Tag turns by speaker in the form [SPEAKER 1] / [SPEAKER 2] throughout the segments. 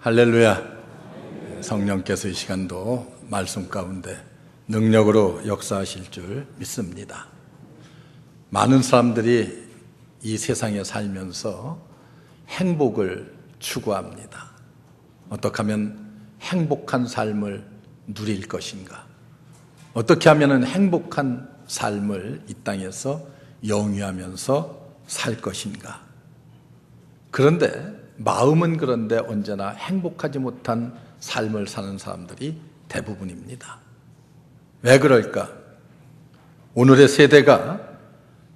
[SPEAKER 1] 할렐루야. 성령께서 이 시간도 말씀 가운데 능력으로 역사하실 줄 믿습니다. 많은 사람들이 이 세상에 살면서 행복을 추구합니다. 어떻게 하면 행복한 삶을 누릴 것인가? 어떻게 하면 행복한 삶을 이 땅에서 영위하면서 살 것인가? 그런데 마음은 그런데 언제나 행복하지 못한 삶을 사는 사람들이 대부분입니다. 왜 그럴까? 오늘의 세대가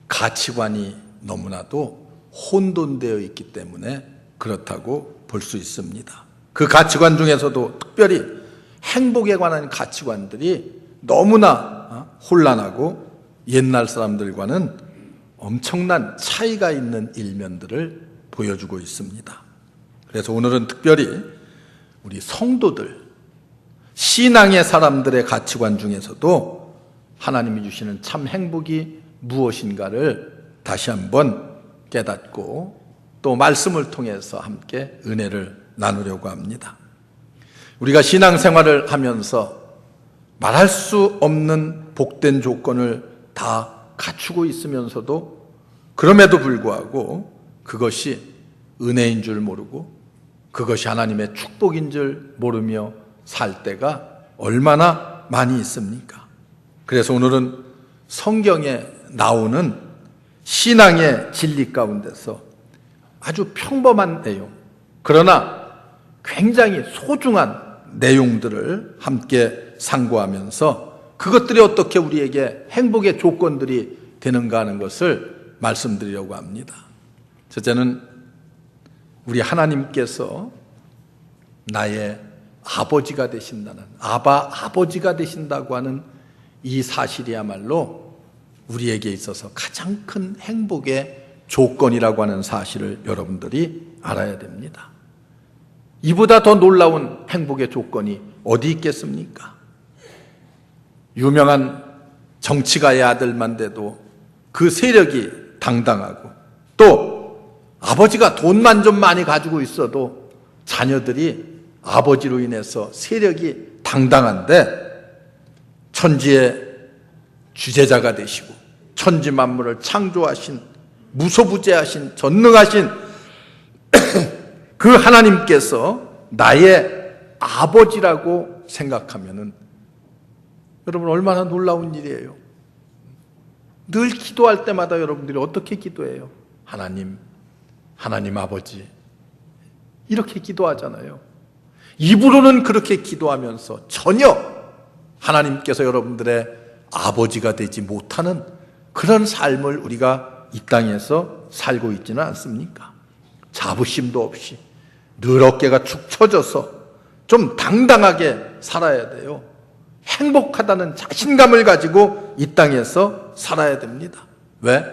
[SPEAKER 1] 가치관이 너무나도 혼돈되어 있기 때문에 그렇다고 볼 수 있습니다. 그 가치관 중에서도 특별히 행복에 관한 가치관들이 너무나 혼란하고 옛날 사람들과는 엄청난 차이가 있는 일면들을 보여주고 있습니다. 그래서 오늘은 특별히 우리 성도들, 신앙의 사람들의 가치관 중에서도 하나님이 주시는 참 행복이 무엇인가를 다시 한번 깨닫고 또 말씀을 통해서 함께 은혜를 나누려고 합니다. 우리가 신앙생활을 하면서 말할 수 없는 복된 조건을 다 갖추고 있으면서도 그럼에도 불구하고 그것이 은혜인 줄 모르고 그것이 하나님의 축복인 줄 모르며 살 때가 얼마나 많이 있습니까? 그래서 오늘은 성경에 나오는 신앙의 진리 가운데서 아주 평범한 내용, 그러나 굉장히 소중한 내용들을 함께 상고하면서 그것들이 어떻게 우리에게 행복의 조건들이 되는가 하는 것을 말씀드리려고 합니다. 첫째는 우리 하나님께서 나의 아버지가 되신다는, 아버지가 되신다고 하는 이 사실이야말로 우리에게 있어서 가장 큰 행복의 조건이라고 하는 사실을 여러분들이 알아야 됩니다. 이보다 더 놀라운 행복의 조건이 어디 있겠습니까? 유명한 정치가의 아들만 돼도 그 세력이 당당하고 또 아버지가 돈만 좀 많이 가지고 있어도 자녀들이 아버지로 인해서 세력이 당당한데 천지의 주재자가 되시고 천지 만물을 창조하신 무소부재하신 전능하신 그 하나님께서 나의 아버지라고 생각하면은 여러분 얼마나 놀라운 일이에요. 늘 기도할 때마다 여러분들이 어떻게 기도해요? 하나님 아버지 이렇게 기도하잖아요. 입으로는 그렇게 기도하면서 전혀 하나님께서 여러분들의 아버지가 되지 못하는 그런 삶을 우리가 이 땅에서 살고 있지는 않습니까? 자부심도 없이 늘 어깨가 축 처져서 좀 당당하게 살아야 돼요. 행복하다는 자신감을 가지고 이 땅에서 살아야 됩니다. 왜?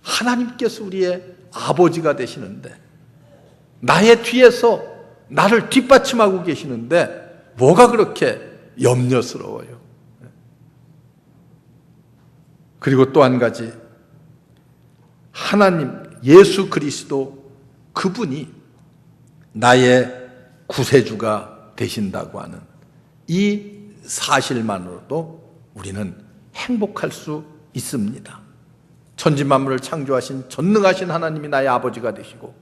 [SPEAKER 1] 하나님께서 우리의 아버지가 되시는데 나의 뒤에서 나를 뒷받침하고 계시는데 뭐가 그렇게 염려스러워요? 그리고 또 한 가지, 하나님 예수 그리스도 그분이 나의 구세주가 되신다고 하는 이 사실만으로도 우리는 행복할 수 있습니다. 천지 만물을 창조하신 전능하신 하나님이 나의 아버지가 되시고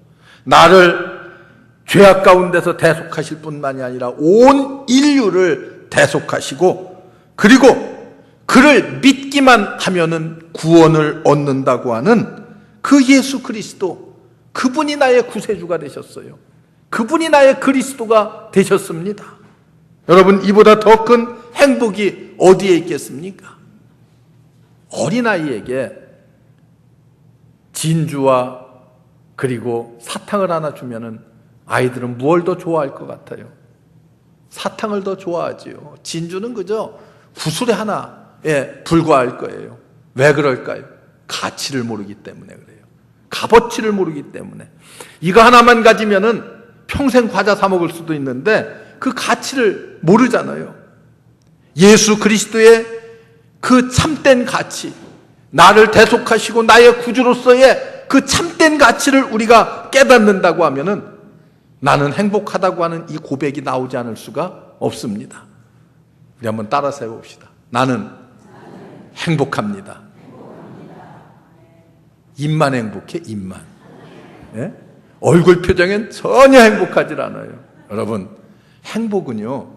[SPEAKER 1] 나를 죄악 가운데서 대속하실 뿐만이 아니라 온 인류를 대속하시고 그리고 그를 믿기만 하면은 구원을 얻는다고 하는 그 예수 그리스도, 그분이 나의 구세주가 되셨어요. 그분이 나의 그리스도가 되셨습니다. 여러분 이보다 더 큰 행복이 어디에 있겠습니까? 어린아이에게 진주와 그리고 사탕을 하나 주면은 아이들은 무엇을 더 좋아할 것 같아요? 사탕을 더 좋아하지요. 진주는 그저 구슬의 하나에 불과할 거예요. 왜 그럴까요? 가치를 모르기 때문에 그래요. 값어치를 모르기 때문에. 이거 하나만 가지면은 평생 과자 사 먹을 수도 있는데 그 가치를 모르잖아요. 예수 그리스도의 그 참된 가치, 나를 대속하시고 나의 구주로서의 그 참된 가치를 우리가 깨닫는다고 하면은 나는 행복하다고 하는 이 고백이 나오지 않을 수가 없습니다. 우리 한번 따라서 해봅시다. 나는 행복합니다. 입만 행복해, 입만. 예? 얼굴 표정엔 전혀 행복하지 않아요. 여러분, 행복은요,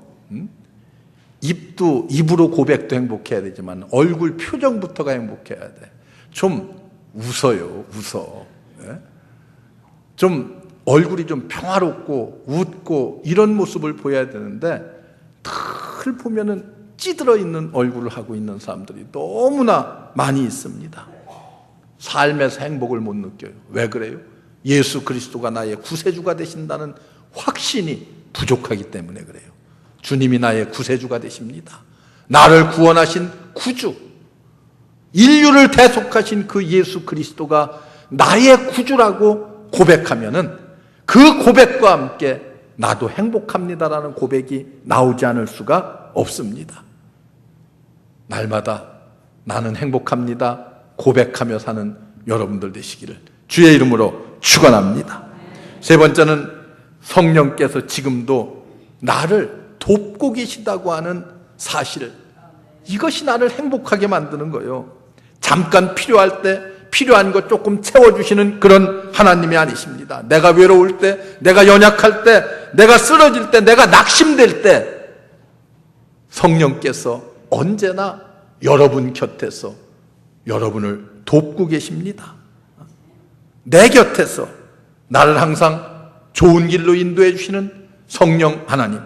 [SPEAKER 1] 입으로 고백도 행복해야 되지만 얼굴 표정부터가 행복해야 돼. 좀 웃어요, 웃어. 예? 좀 얼굴이 좀 평화롭고 웃고 이런 모습을 보여야 되는데 늘 보면은 찌들어 있는 얼굴을 하고 있는 사람들이 너무나 많이 있습니다. 삶에서 행복을 못 느껴요. 왜 그래요? 예수 그리스도가 나의 구세주가 되신다는 확신이 부족하기 때문에 그래요. 주님이 나의 구세주가 되십니다. 나를 구원하신 구주, 인류를 대속하신 그 예수 그리스도가 나의 구주라고 고백하면은 그 고백과 함께 나도 행복합니다라는 고백이 나오지 않을 수가 없습니다. 날마다 나는 행복합니다 고백하며 사는 여러분들 되시기를 주의 이름으로 축원합니다. 세 번째는 성령께서 지금도 나를 돕고 계시다고 하는 사실, 이것이 나를 행복하게 만드는 거예요. 잠깐 필요할 때 필요한 것 조금 채워주시는 그런 하나님이 아니십니다. 내가 외로울 때, 내가 연약할 때, 내가 쓰러질 때, 내가 낙심될 때 성령께서 언제나 여러분 곁에서 여러분을 돕고 계십니다. 내 곁에서 나를 항상 좋은 길로 인도해 주시는 성령 하나님,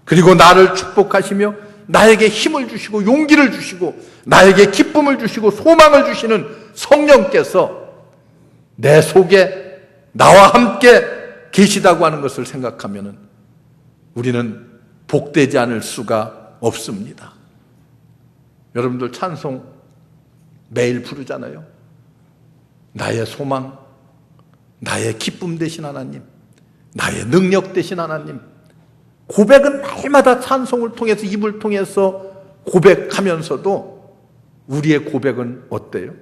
[SPEAKER 1] 그리고 나를 축복하시며 나에게 힘을 주시고 용기를 주시고 나에게 기쁨을 주시고 소망을 주시는 성령께서 내 속에 나와 함께 계시다고 하는 것을 생각하면 우리는 복되지 않을 수가 없습니다. 여러분들 찬송 매일 부르잖아요. 나의 소망, 나의 기쁨 되신 하나님, 나의 능력 되신 하나님. 고백은 날마다 찬송을 통해서, 입을 통해서 고백하면서도 우리의 고백은 어때요?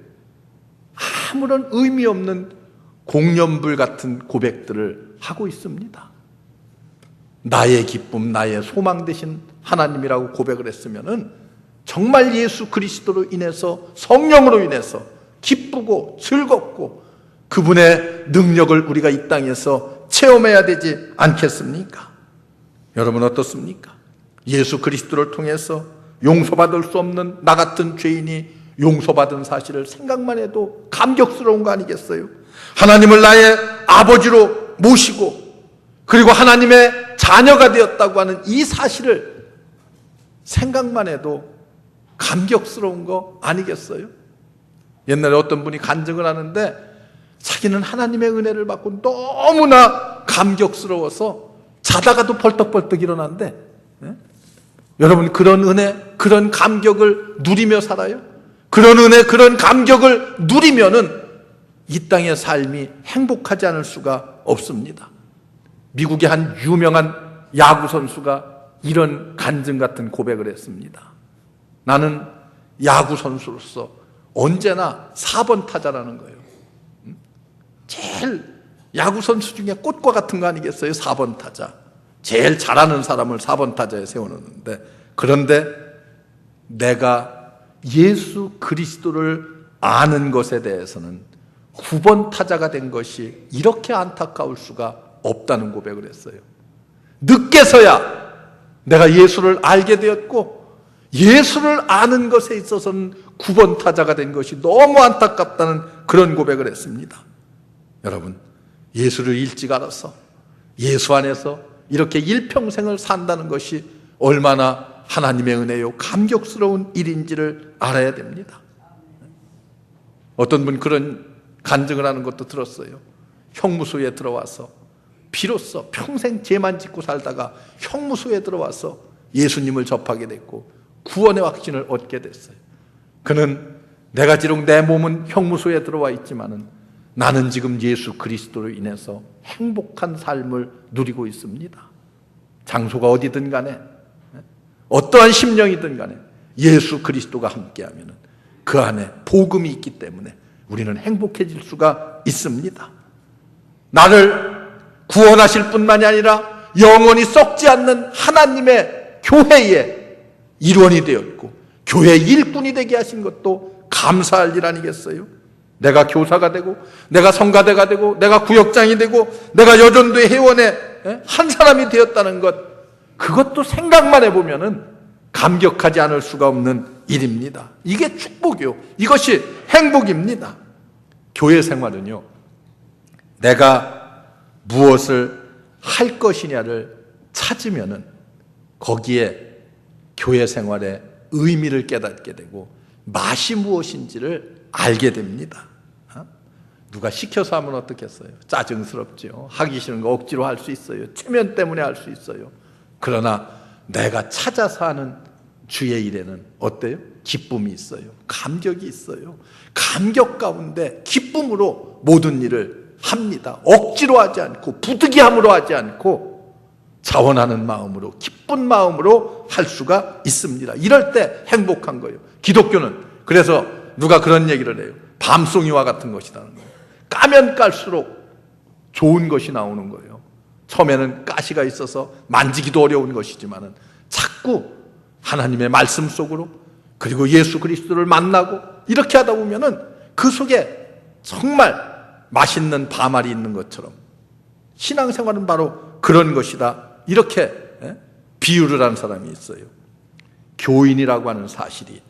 [SPEAKER 1] 아무런 의미 없는 공연불 같은 고백들을 하고 있습니다. 나의 기쁨, 나의 소망 되신 하나님이라고 고백을 했으면은 정말 예수 그리스도로 인해서, 성령으로 인해서 기쁘고 즐겁고 그분의 능력을 우리가 이 땅에서 체험해야 되지 않겠습니까? 여러분 어떻습니까? 예수 그리스도를 통해서 용서받을 수 없는 나 같은 죄인이 용서받은 사실을 생각만 해도 감격스러운 거 아니겠어요? 하나님을 나의 아버지로 모시고 그리고 하나님의 자녀가 되었다고 하는 이 사실을 생각만 해도 감격스러운 거 아니겠어요? 옛날에 어떤 분이 간증을 하는데 자기는 하나님의 은혜를 받고 너무나 감격스러워서 자다가도 벌떡벌떡 일어난대. 여러분 그런 은혜, 그런 감격을 누리며 살아요? 그런 은혜, 그런 감격을 누리면은 이 땅의 삶이 행복하지 않을 수가 없습니다. 미국의 한 유명한 야구 선수가 이런 간증 같은 고백을 했습니다. 나는 야구 선수로서 언제나 4번 타자라는 거예요. 제일 야구 선수 중에 꽃과 같은 거 아니겠어요? 4번 타자. 제일 잘하는 사람을 4번 타자에 세워놓는데, 그런데 내가 예수 그리스도를 아는 것에 대해서는 9번 타자가 된 것이 이렇게 안타까울 수가 없다는 고백을 했어요. 늦게서야 내가 예수를 알게 되었고 예수를 아는 것에 있어서는 9번 타자가 된 것이 너무 안타깝다는 그런 고백을 했습니다. 여러분, 예수를 일찍 알아서 예수 안에서 이렇게 일평생을 산다는 것이 얼마나 하나님의 은혜요 감격스러운 일인지를 알아야 됩니다. 어떤 분 그런 간증을 하는 것도 들었어요. 형무소에 들어와서 비로소 평생 죄만 짓고 살다가 형무소에 들어와서 예수님을 접하게 됐고 구원의 확신을 얻게 됐어요. 그는 내가 비록 내 몸은 형무소에 들어와 있지만은 나는 지금 예수 그리스도로 인해서 행복한 삶을 누리고 있습니다. 장소가 어디든 간에 어떠한 심령이든 간에 예수 그리스도가 함께하면 그 안에 복음이 있기 때문에 우리는 행복해질 수가 있습니다. 나를 구원하실 뿐만이 아니라 영원히 썩지 않는 하나님의 교회의 일원이 되었고 교회의 일꾼이 되게 하신 것도 감사할 일 아니겠어요? 내가 교사가 되고 내가 성가대가 되고 내가 구역장이 되고 내가 여전도의 회원의 한 사람이 되었다는 것, 그것도 생각만 해보면은 감격하지 않을 수가 없는 일입니다. 이게 축복이요. 이것이 행복입니다. 교회 생활은요, 내가 무엇을 할 것이냐를 찾으면은 거기에 교회 생활의 의미를 깨닫게 되고 맛이 무엇인지를 알게 됩니다. 누가 시켜서 하면 어떻겠어요? 짜증스럽죠. 하기 싫은 거 억지로 할 수 있어요. 체면 때문에 할 수 있어요. 그러나 내가 찾아서 하는 주의 일에는 어때요? 기쁨이 있어요. 감격이 있어요. 감격 가운데 기쁨으로 모든 일을 합니다. 억지로 하지 않고 부득이함으로 하지 않고 자원하는 마음으로, 기쁜 마음으로 할 수가 있습니다. 이럴 때 행복한 거예요. 기독교는 그래서 누가 그런 얘기를 해요. 밤송이와 같은 것이라는 거예요. 까면 깔수록 좋은 것이 나오는 거예요. 처음에는 가시가 있어서 만지기도 어려운 것이지만은 자꾸 하나님의 말씀 속으로, 그리고 예수 그리스도를 만나고 이렇게 하다 보면은 그 속에 정말 맛있는 밤알이 있는 것처럼 신앙생활은 바로 그런 것이다. 이렇게 비유를 한 사람이 있어요. 교인이라고 하는 사실이,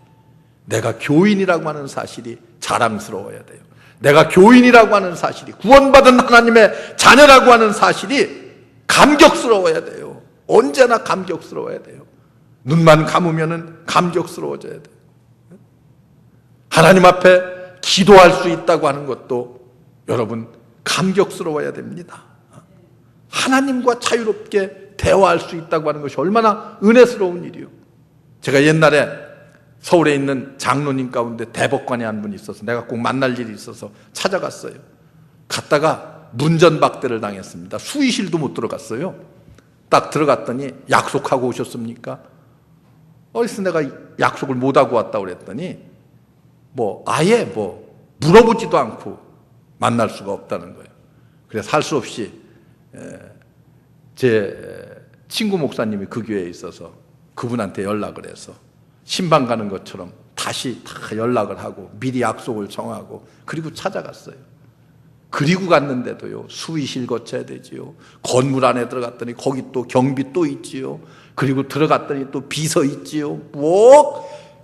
[SPEAKER 1] 내가 교인이라고 하는 사실이 자랑스러워야 돼요. 내가 교인이라고 하는 사실이, 구원받은 하나님의 자녀라고 하는 사실이 감격스러워야 돼요. 언제나 감격스러워야 돼요. 눈만 감으면 감격스러워져야 돼요. 하나님 앞에 기도할 수 있다고 하는 것도 여러분 감격스러워야 됩니다. 하나님과 자유롭게 대화할 수 있다고 하는 것이 얼마나 은혜스러운 일이요. 제가 옛날에 서울에 있는 장로님 가운데 대법관이 한 분이 있어서 내가 꼭 만날 일이 있어서 찾아갔어요. 갔다가 문전박대를 당했습니다. 수의실도 못 들어갔어요. 딱 들어갔더니 약속하고 오셨습니까? 어디서 내가 약속을 못하고 왔다고 그랬더니 아예 물어보지도 않고 만날 수가 없다는 거예요. 그래서 할 수 없이 제 친구 목사님이 그 교회에 있어서 그분한테 연락을 해서 신방 가는 것처럼 다시 다 연락을 하고 미리 약속을 정하고 그리고 찾아갔어요. 그리고 갔는데도요, 수의실 거쳐야 되지요. 건물 안에 들어갔더니 거기 또 경비 또 있지요. 그리고 들어갔더니 또 비서 있지요.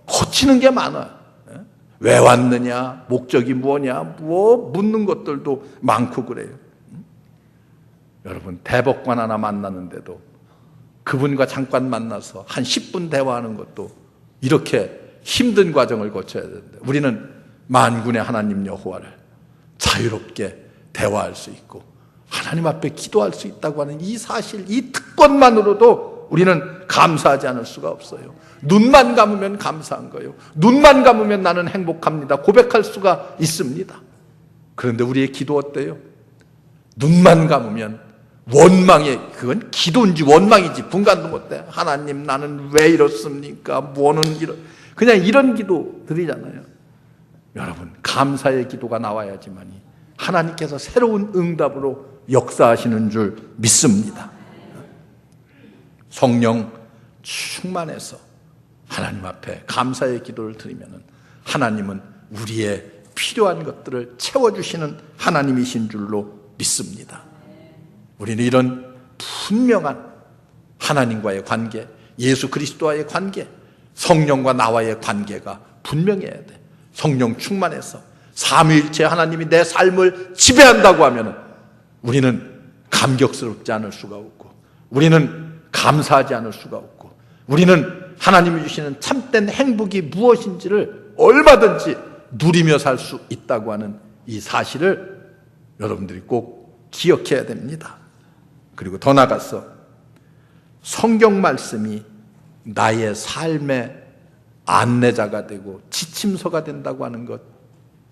[SPEAKER 1] 거치는 게 많아. 왜 왔느냐, 목적이 뭐냐, 묻는 것들도 많고 그래요. 여러분, 대법관 하나 만나는데도 그분과 잠깐 만나서 한 10분 대화하는 것도 이렇게 힘든 과정을 거쳐야 되는데, 우리는 만군의 하나님 여호와를 자유롭게 대화할 수 있고 하나님 앞에 기도할 수 있다고 하는 이 사실, 이 특권만으로도 우리는 감사하지 않을 수가 없어요. 눈만 감으면 감사한 거예요. 눈만 감으면 나는 행복합니다 고백할 수가 있습니다. 그런데 우리의 기도 어때요? 눈만 감으면 그건 기도인지 원망이지 분간도 못해. 하나님, 나는 왜 이렇습니까? 그냥 이런 기도 드리잖아요. 여러분, 감사의 기도가 나와야지만이 하나님께서 새로운 응답으로 역사하시는 줄 믿습니다. 성령 충만해서 하나님 앞에 감사의 기도를 드리면 하나님은 우리의 필요한 것들을 채워주시는 하나님이신 줄로 믿습니다. 우리는 이런 분명한 하나님과의 관계, 예수 그리스도와의 관계, 성령과 나와의 관계가 분명해야 돼. 성령 충만해서 삼위일체 하나님이 내 삶을 지배한다고 하면 우리는 감격스럽지 않을 수가 없고, 우리는 감사하지 않을 수가 없고, 우리는 하나님이 주시는 참된 행복이 무엇인지를 얼마든지 누리며 살 수 있다고 하는 이 사실을 여러분들이 꼭 기억해야 됩니다. 그리고 더 나아가서 성경 말씀이 나의 삶의 안내자가 되고 지침서가 된다고 하는 것,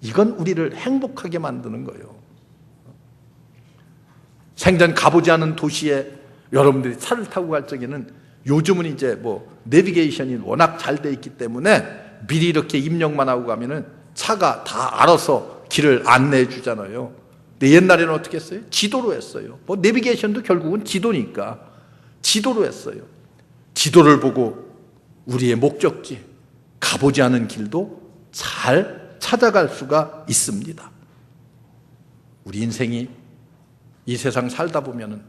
[SPEAKER 1] 이건 우리를 행복하게 만드는 거예요. 생전 가보지 않은 도시에 여러분들이 차를 타고 갈 적에는, 요즘은 이제 내비게이션이 워낙 잘 돼 있기 때문에 미리 이렇게 입력만 하고 가면은 차가 다 알아서 길을 안내해 주잖아요. 근데 옛날에는 어떻게 했어요? 지도로 했어요. 뭐 내비게이션도 결국은 지도니까 지도로 했어요. 지도를 보고 우리의 목적지, 가보지 않은 길도 잘 찾아갈 수가 있습니다. 우리 인생이 이 세상 살다 보면은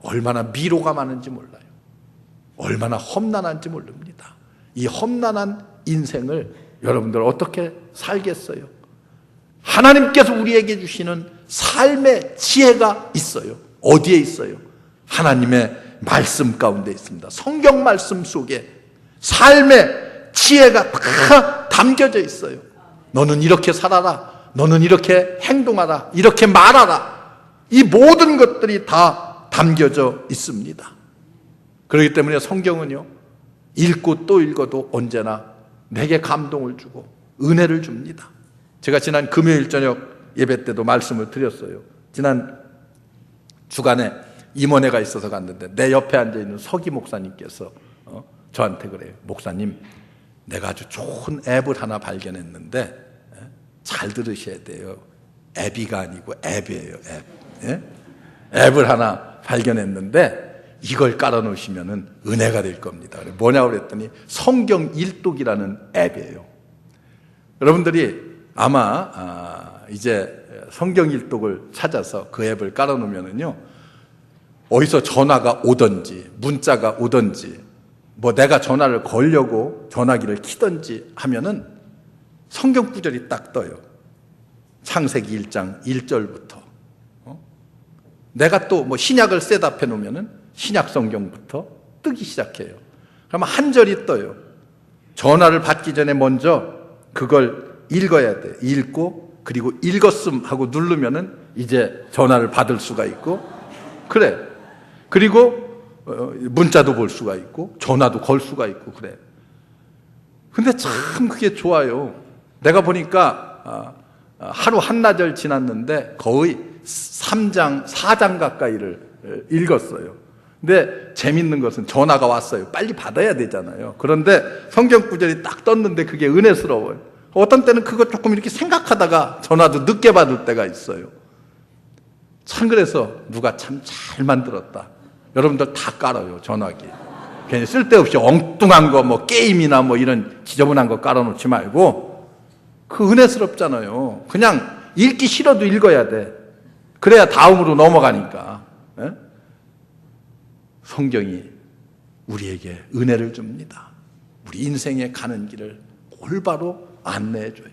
[SPEAKER 1] 얼마나 미로가 많은지 몰라요. 얼마나 험난한지 모릅니다. 이 험난한 인생을 여러분들 어떻게 살겠어요? 하나님께서 우리에게 주시는 삶의 지혜가 있어요. 어디에 있어요? 하나님의 말씀 가운데 있습니다. 성경 말씀 속에 삶의 지혜가 다 담겨져 있어요. 너는 이렇게 살아라. 너는 이렇게 행동하라. 이렇게 말하라. 이 모든 것들이 다 담겨져 있습니다. 그렇기 때문에 성경은요, 읽고 또 읽어도 언제나 내게 감동을 주고 은혜를 줍니다. 제가 지난 금요일 저녁 예배 때도 말씀을 드렸어요. 지난 주간에 임원회가 있어서 갔는데 내 옆에 앉아있는 서기 목사님께서 저한테 그래요. 목사님, 내가 아주 좋은 앱을 하나 발견했는데 잘 들으셔야 돼요. 앱이가 아니고 앱이에요. 앱. 예? 앱을 하나 발견했는데 이걸 깔아놓으시면 은혜가 될 겁니다. 뭐냐고 그랬더니 성경 일독이라는 앱이에요. 여러분들이 아마 이제 성경 일독을 찾아서 그 앱을 깔아놓으면요, 어디서 전화가 오든지 문자가 오든지 뭐 내가 전화를 걸려고 전화기를 키든지 하면은 성경 구절이 딱 떠요. 창세기 1장 1절부터. 내가 또 뭐 신약을 셋업해 놓으면은 신약 성경부터 뜨기 시작해요. 그러면 한 절이 떠요. 전화를 받기 전에 먼저 그걸 읽어야 돼. 읽고 그리고 읽었음 하고 누르면은 이제 전화를 받을 수가 있고, 그래. 그리고 문자도 볼 수가 있고 전화도 걸 수가 있고 그래. 근데 참 그게 좋아요. 내가 보니까 하루 한나절 지났는데 거의 3장, 4장 가까이를 읽었어요. 근데 재밌는 것은 전화가 왔어요. 빨리 받아야 되잖아요. 그런데 성경 구절이 딱 떴는데 그게 은혜스러워요. 어떤 때는 그거 조금 이렇게 생각하다가 전화도 늦게 받을 때가 있어요. 참 그래서 누가 참 잘 만들었다. 여러분들 다 깔아요, 전화기. 괜히 쓸데없이 엉뚱한 거, 뭐 게임이나 뭐 이런 지저분한 거 깔아놓지 말고, 그 은혜스럽잖아요. 그냥 읽기 싫어도 읽어야 돼. 그래야 다음으로 넘어가니까. 예? 성경이 우리에게 은혜를 줍니다. 우리 인생에 가는 길을 올바로 안내해줘요.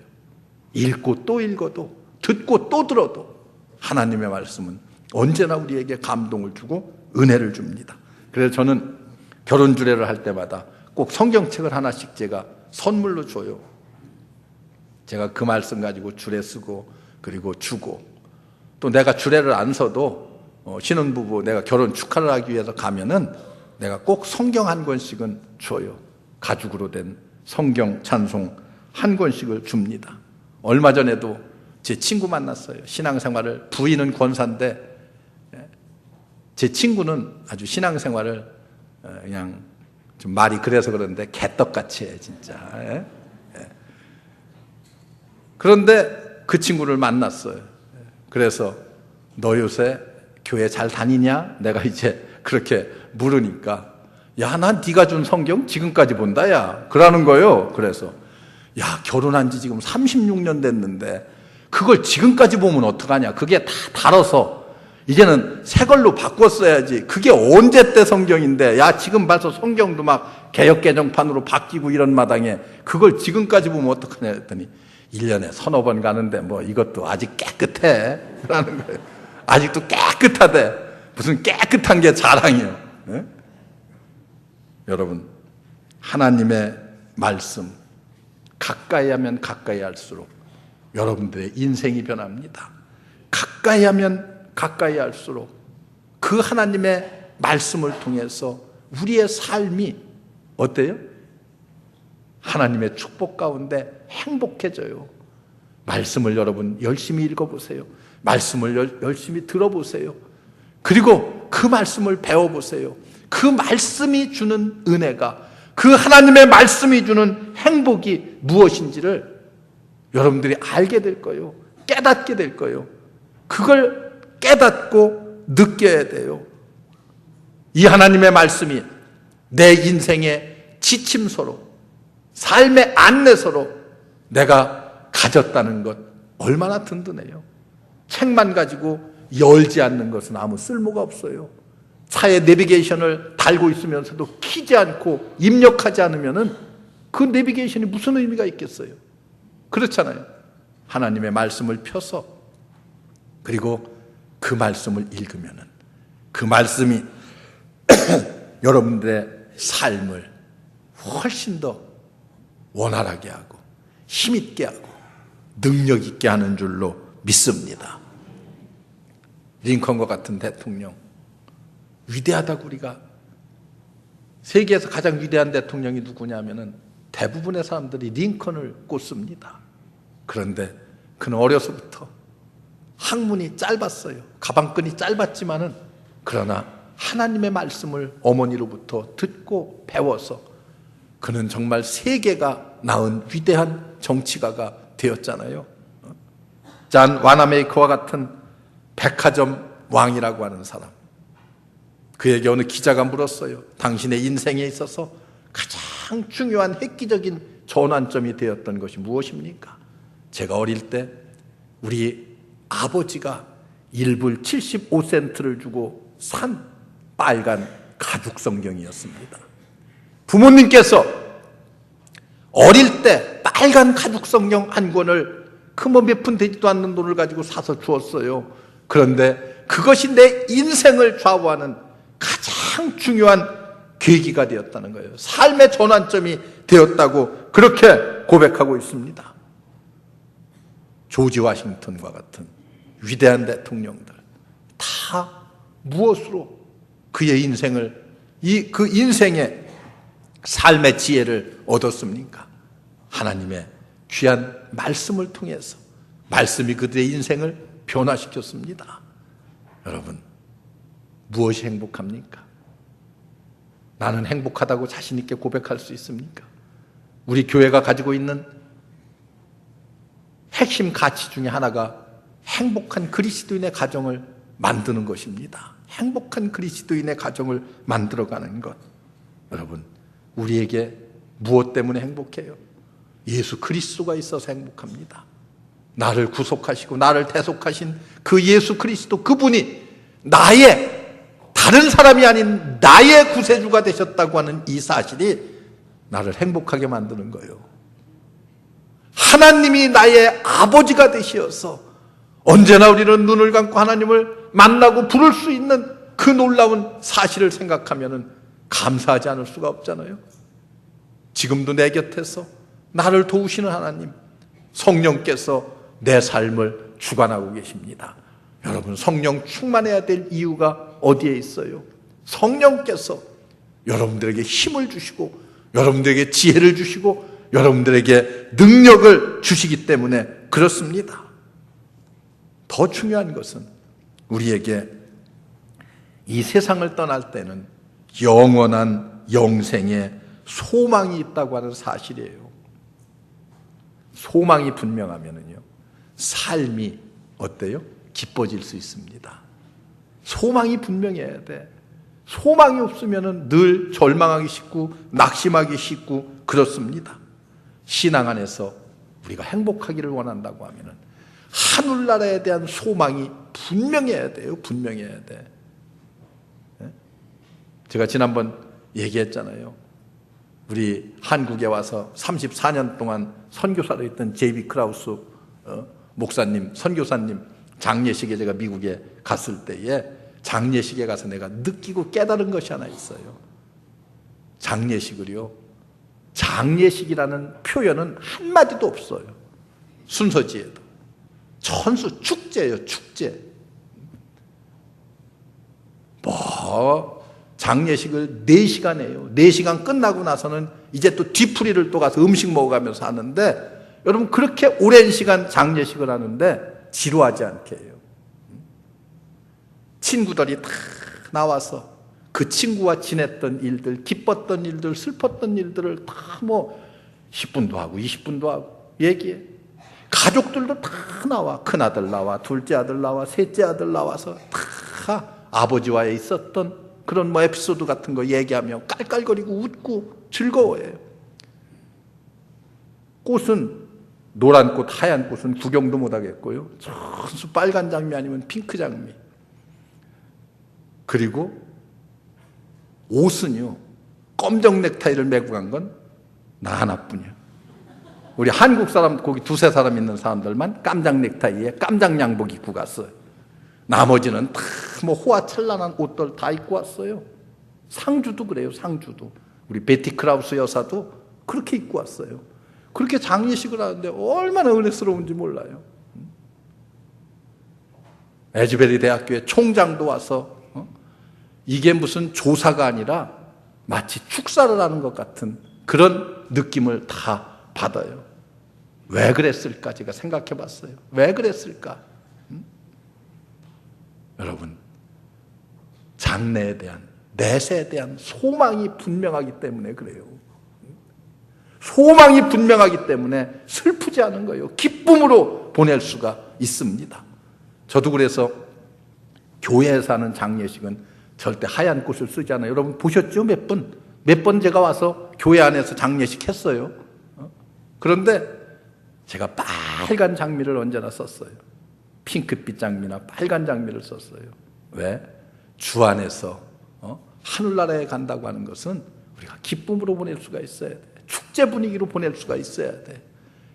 [SPEAKER 1] 읽고 또 읽어도, 듣고 또 들어도 하나님의 말씀은 언제나 우리에게 감동을 주고 은혜를 줍니다. 그래서 저는 결혼 주례를 할 때마다 꼭 성경책을 하나씩 제가 선물로 줘요. 제가 그 말씀 가지고 주례 쓰고 그리고 주고, 또 내가 주례를 안 서도 신혼부부 내가 결혼 축하를 하기 위해서 가면은 내가 꼭 성경 한 권씩은 줘요. 가죽으로 된 성경 찬송 한 권씩을 줍니다. 얼마 전에도 제 친구 만났어요. 신앙생활을, 부인은 권사인데 제 친구는 아주 신앙생활을 그냥 좀 말이 그래서 그런데 개떡같이 해 진짜. 그런데 그 친구를 만났어요. 그래서 너 요새 교회 잘 다니냐? 내가 이제 그렇게 물으니까, 야, 난 네가 준 성경 지금까지 본다 야, 그러는 거예요. 그래서 야, 결혼한 지 지금 36년 됐는데 그걸 지금까지 보면 어떡하냐? 그게 다 달아서 이제는 새 걸로 바꿨어야지. 그게 언제 때 성경인데, 야, 지금 봐서 성경도 막 개역개정판으로 바뀌고 이런 마당에 그걸 지금까지 보면 어떡하냐 했더니 1년에 서너 번 가는데 뭐 이것도 아직 깨끗해 라는 거예요. 아직도 깨끗하대. 무슨 깨끗한 게 자랑이에요. 네? 여러분, 하나님의 말씀 가까이 하면 가까이 할수록 여러분들의 인생이 변합니다. 가까이 하면 가까이 할수록 그 하나님의 말씀을 통해서 우리의 삶이 어때요? 하나님의 축복 가운데 행복해져요. 말씀을 여러분 열심히 읽어보세요. 말씀을 열심히 들어보세요. 그리고 그 말씀을 배워보세요. 그 말씀이 주는 은혜가, 그 하나님의 말씀이 주는 행복이 무엇인지를 여러분들이 알게 될 거예요. 깨닫게 될 거예요. 그걸 깨닫고 느껴야 돼요. 이 하나님의 말씀이 내 인생의 지침서로, 삶의 안내서로 내가 가졌다는 것 얼마나 든든해요. 책만 가지고 열지 않는 것은 아무 쓸모가 없어요. 차에 내비게이션을 달고 있으면서도 키지 않고 입력하지 않으면 그 내비게이션이 무슨 의미가 있겠어요? 그렇잖아요. 하나님의 말씀을 펴서, 그리고 그 말씀을 읽으면 그 말씀이 여러분들의 삶을 훨씬 더 원활하게 하고 힘있게 하고 능력 있게 하는 줄로 믿습니다. 링컨과 같은 대통령, 위대하다고 우리가, 세계에서 가장 위대한 대통령이 누구냐면은 대부분의 사람들이 링컨을 꼽습니다. 그런데 그는 어려서부터 학문이 짧았어요. 가방끈이 짧았지만은, 그러나 하나님의 말씀을 어머니로부터 듣고 배워서 그는 정말 세계가 낳은 위대한 정치가가 되었잖아요. 잔 와나메이커와 같은 백화점 왕이라고 하는 사람, 그에게 어느 기자가 물었어요. 당신의 인생에 있어서 가장 중요한 획기적인 전환점이 되었던 것이 무엇입니까? 제가 어릴 때 우리 아버지가 1불 75센트를 주고 산 빨간 가죽 성경이었습니다. 부모님께서 어릴 때 빨간 가죽 성경 한 권을 그 뭐 몇 푼 되지도 않는 돈을 가지고 사서 주었어요. 그런데 그것이 내 인생을 좌우하는 가장 중요한 계기가 되었다는 거예요. 삶의 전환점이 되었다고 그렇게 고백하고 있습니다. 조지 워싱턴과 같은 위대한 대통령들 다 무엇으로 그의 인생을, 그 인생의 삶의 지혜를 얻었습니까? 하나님의 귀한 말씀을 통해서, 말씀이 그들의 인생을 변화시켰습니다. 여러분, 무엇이 행복합니까? 나는 행복하다고 자신 있게 고백할 수 있습니까? 우리 교회가 가지고 있는 핵심 가치 중에 하나가 행복한 그리스도인의 가정을 만드는 것입니다. 행복한 그리스도인의 가정을 만들어가는 것. 여러분, 우리에게 무엇 때문에 행복해요? 예수 그리스도가 있어서 행복합니다. 나를 구속하시고 나를 대속하신 그 예수 그리스도, 그분이 나의, 다른 사람이 아닌 나의 구세주가 되셨다고 하는 이 사실이 나를 행복하게 만드는 거예요. 하나님이 나의 아버지가 되시어서 언제나 우리는 눈을 감고 하나님을 만나고 부를 수 있는 그 놀라운 사실을 생각하면 감사하지 않을 수가 없잖아요. 지금도 내 곁에서 나를 도우시는 하나님, 성령께서 내 삶을 주관하고 계십니다. 여러분, 성령 충만해야 될 이유가 어디에 있어요? 성령께서 여러분들에게 힘을 주시고 여러분들에게 지혜를 주시고 여러분들에게 능력을 주시기 때문에 그렇습니다. 더 중요한 것은 우리에게 이 세상을 떠날 때는 영원한 영생의 소망이 있다고 하는 사실이에요. 소망이 분명하면은요, 삶이 어때요? 기뻐질 수 있습니다. 소망이 분명해야 돼. 소망이 없으면은 늘 절망하기 쉽고 낙심하기 쉽고 그렇습니다. 신앙 안에서 우리가 행복하기를 원한다고 하면은 하늘나라에 대한 소망이 분명해야 돼요. 분명해야 돼. 제가 지난번 얘기했잖아요. 우리 한국에 와서 34년 동안 선교사로 했던 제이비 크라우스 목사님, 선교사님 장례식에 제가 미국에 갔을 때에 장례식에 가서 내가 느끼고 깨달은 것이 하나 있어요. 장례식을요, 장례식이라는 표현은 한마디도 없어요. 순서지에도. 천수 축제예요, 축제. 장례식을 4시간 해요. 4시간 끝나고 나서는 이제 또 뒤풀이를 또 가서 음식 먹어가면서 하는데, 여러분, 그렇게 오랜 시간 장례식을 하는데 지루하지 않게 해요. 친구들이 다 나와서 그 친구와 지냈던 일들, 기뻤던 일들, 슬펐던 일들을 다 10분도 하고 20분도 하고 얘기해. 가족들도 다 나와. 큰아들 나와, 둘째 아들 나와, 셋째 아들 나와서 다 아버지와 있었던 그런 뭐 에피소드 같은 거 얘기하며 깔깔거리고 웃고 즐거워해요. 꽃은 노란 꽃, 하얀 꽃은 구경도 못 하겠고요. 전수 빨간 장미 아니면 핑크 장미. 그리고 옷은요, 검정 넥타이를 메고 간 건 나 하나뿐이야. 우리 한국 사람, 거기 두세 사람 있는 사람들만 깜장 넥타이에 깜장 양복 입고 갔어요. 나머지는 다 뭐 호화찬란한 옷들 다 입고 왔어요. 상주도 그래요, 상주도. 우리 베티 크라우스 여사도 그렇게 입고 왔어요. 그렇게 장례식을 하는데 얼마나 은혜스러운지 몰라요. 에즈베리 대학교의 총장도 와서 이게 무슨 조사가 아니라 마치 축사를 하는 것 같은 그런 느낌을 다 받아요. 왜 그랬을까 제가 생각해 봤어요. 왜 그랬을까? 여러분, 장래에 대한, 내세에 대한 소망이 분명하기 때문에 그래요. 소망이 분명하기 때문에 슬프지 않은 거예요. 기쁨으로 보낼 수가 있습니다. 저도 그래서 교회에서 하는 장례식은 절대 하얀 꽃을 쓰지 않아요. 여러분 보셨죠? 몇 번 제가 와서 교회 안에서 장례식 했어요. 그런데 제가 빨간 장미를 언제나 썼어요. 핑크빛 장미나 빨간 장미를 썼어요. 왜? 주 안에서 하늘나라에 간다고 하는 것은 우리가 기쁨으로 보낼 수가 있어야 돼. 축제 분위기로 보낼 수가 있어야 돼.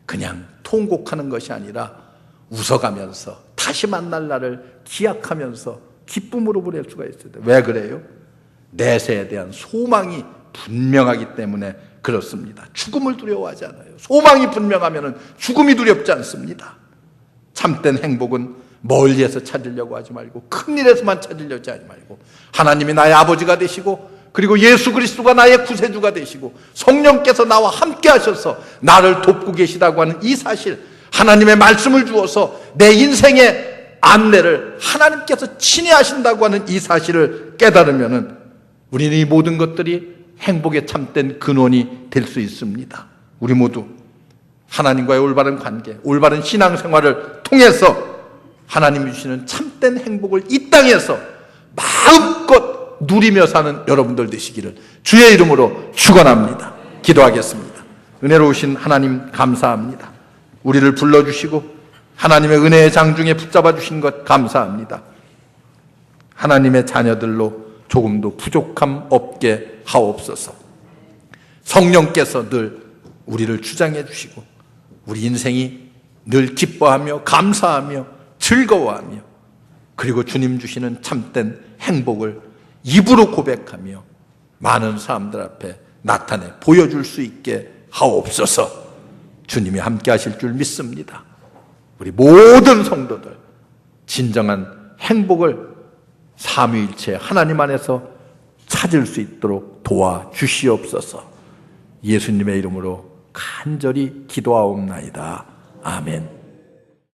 [SPEAKER 1] 그냥 통곡하는 것이 아니라 웃어가면서 다시 만날 날을 기약하면서 기쁨으로 보낼 수가 있어야 돼. 왜 그래요? 내세에 대한 소망이 분명하기 때문에 그렇습니다. 죽음을 두려워하지 않아요. 소망이 분명하면 죽음이 두렵지 않습니다. 참된 행복은 멀리에서 찾으려고 하지 말고 큰일에서만 찾으려고 하지 말고 하나님이 나의 아버지가 되시고 그리고 예수 그리스도가 나의 구세주가 되시고 성령께서 나와 함께 하셔서 나를 돕고 계시다고 하는 이 사실, 하나님의 말씀을 주어서 내 인생의 안내를 하나님께서 친히 하신다고 하는 이 사실을 깨달으면 우리는 이 모든 것들이 행복에 참된 근원이 될 수 있습니다. 우리 모두 하나님과의 올바른 관계, 올바른 신앙생활을 통해서 하나님이 주시는 참된 행복을 이 땅에서 마음껏 누리며 사는 여러분들 되시기를 주의 이름으로 축원합니다. 기도하겠습니다. 은혜로우신 하나님 감사합니다. 우리를 불러주시고 하나님의 은혜의 장중에 붙잡아 주신 것 감사합니다. 하나님의 자녀들로 조금도 부족함 없게 하옵소서. 성령께서 늘 우리를 주장해 주시고 우리 인생이 늘 기뻐하며 감사하며 즐거워하며 그리고 주님 주시는 참된 행복을 입으로 고백하며 많은 사람들 앞에 나타내 보여줄 수 있게 하옵소서. 주님이 함께 하실 줄 믿습니다. 우리 모든 성도들 진정한 행복을 삼위일체 하나님 안에서 찾을 수 있도록 도와주시옵소서. 예수님의 이름으로 간절히 기도하옵나이다. 아멘.